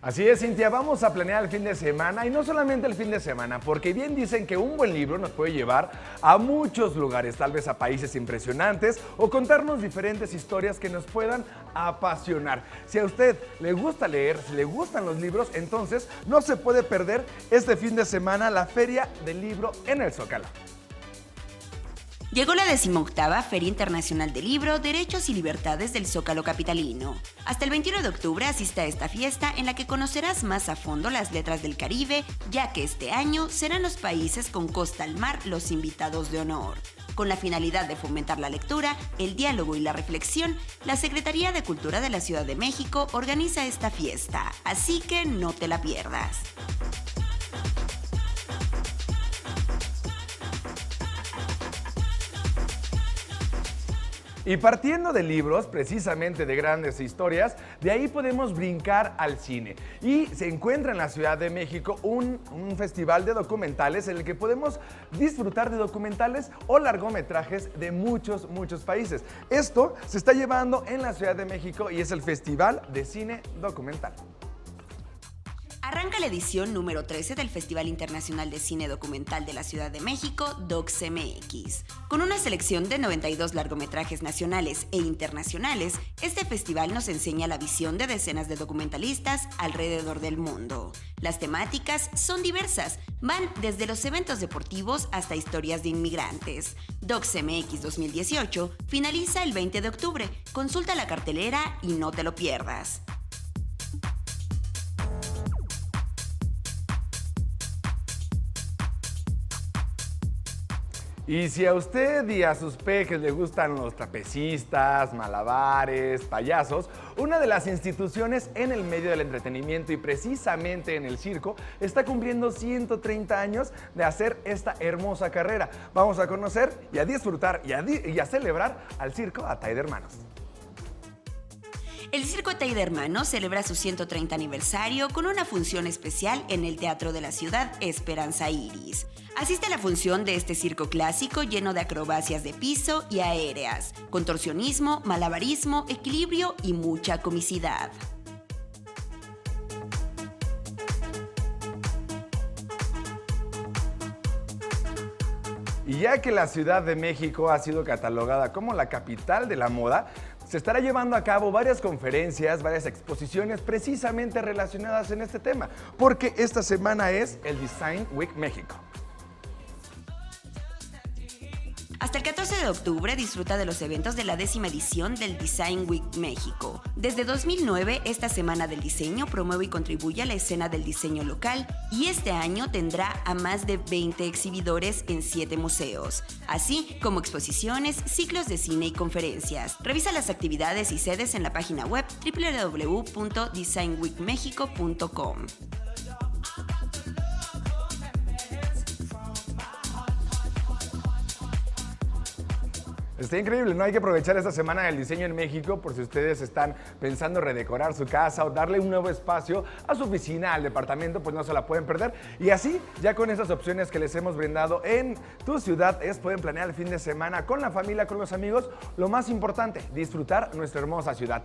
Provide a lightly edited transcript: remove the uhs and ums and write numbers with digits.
Así es, Cintia, vamos a planear el fin de semana y no solamente el fin de semana, porque bien dicen que un buen libro nos puede llevar a muchos lugares, tal vez a países impresionantes o contarnos diferentes historias que nos puedan apasionar. Si a usted le gusta leer, si le gustan los libros, entonces no se puede perder este fin de semana la Feria del Libro en el Zócalo. Llegó la 18ª Feria Internacional del Libro, Derechos y Libertades del Zócalo capitalino. Hasta el 21 de octubre asiste a esta fiesta en la que conocerás más a fondo las letras del Caribe, ya que este año serán los países con costa al mar los invitados de honor. Con la finalidad de fomentar la lectura, el diálogo y la reflexión, la Secretaría de Cultura de la Ciudad de México organiza esta fiesta, así que no te la pierdas. Y partiendo de libros, precisamente de grandes historias, de ahí podemos brincar al cine. Y se encuentra en la Ciudad de México un festival de documentales en el que podemos disfrutar de documentales o largometrajes de muchos países. Esto se está llevando en la Ciudad de México y es el Festival de Cine Documental. Arranca la edición número 13 del Festival Internacional de Cine Documental de la Ciudad de México, DocsMX. Con una selección de 92 largometrajes nacionales e internacionales, este festival nos enseña la visión de decenas de documentalistas alrededor del mundo. Las temáticas son diversas, van desde los eventos deportivos hasta historias de inmigrantes. DocsMX 2018 finaliza el 20 de octubre. Consulta la cartelera y no te lo pierdas. Y si a usted y a sus peques le gustan los trapecistas, malabares, payasos, una de las instituciones en el medio del entretenimiento y precisamente en el circo está cumpliendo 130 años de hacer esta hermosa carrera. Vamos a conocer y a disfrutar y a celebrar al circo Atay de Hermanos. El Circo Atay de Hermanos celebra su 130 aniversario con una función especial en el Teatro de la Ciudad Esperanza Iris. Asiste a la función de este circo clásico lleno de acrobacias de piso y aéreas, contorsionismo, malabarismo, equilibrio y mucha comicidad. Y ya que la Ciudad de México ha sido catalogada como la capital de la moda, se estará llevando a cabo varias conferencias, varias exposiciones precisamente relacionadas en este tema, porque esta semana es el Design Week México. Hasta el 14 de octubre disfruta de los eventos de la 10ª edición del Design Week México. Desde 2009, esta Semana del Diseño promueve y contribuye a la escena del diseño local y este año tendrá a más de 20 exhibidores en 7 museos, así como exposiciones, ciclos de cine y conferencias. Revisa las actividades y sedes en la página web www.designweekmexico.com. Está increíble, ¿no? Hay que aprovechar esta semana del diseño en México por si ustedes están pensando redecorar su casa o darle un nuevo espacio a su oficina, al departamento, pues no se la pueden perder. Y así, ya con esas opciones que les hemos brindado en tu ciudad, pueden planear el fin de semana con la familia, con los amigos. Lo más importante, disfrutar nuestra hermosa ciudad.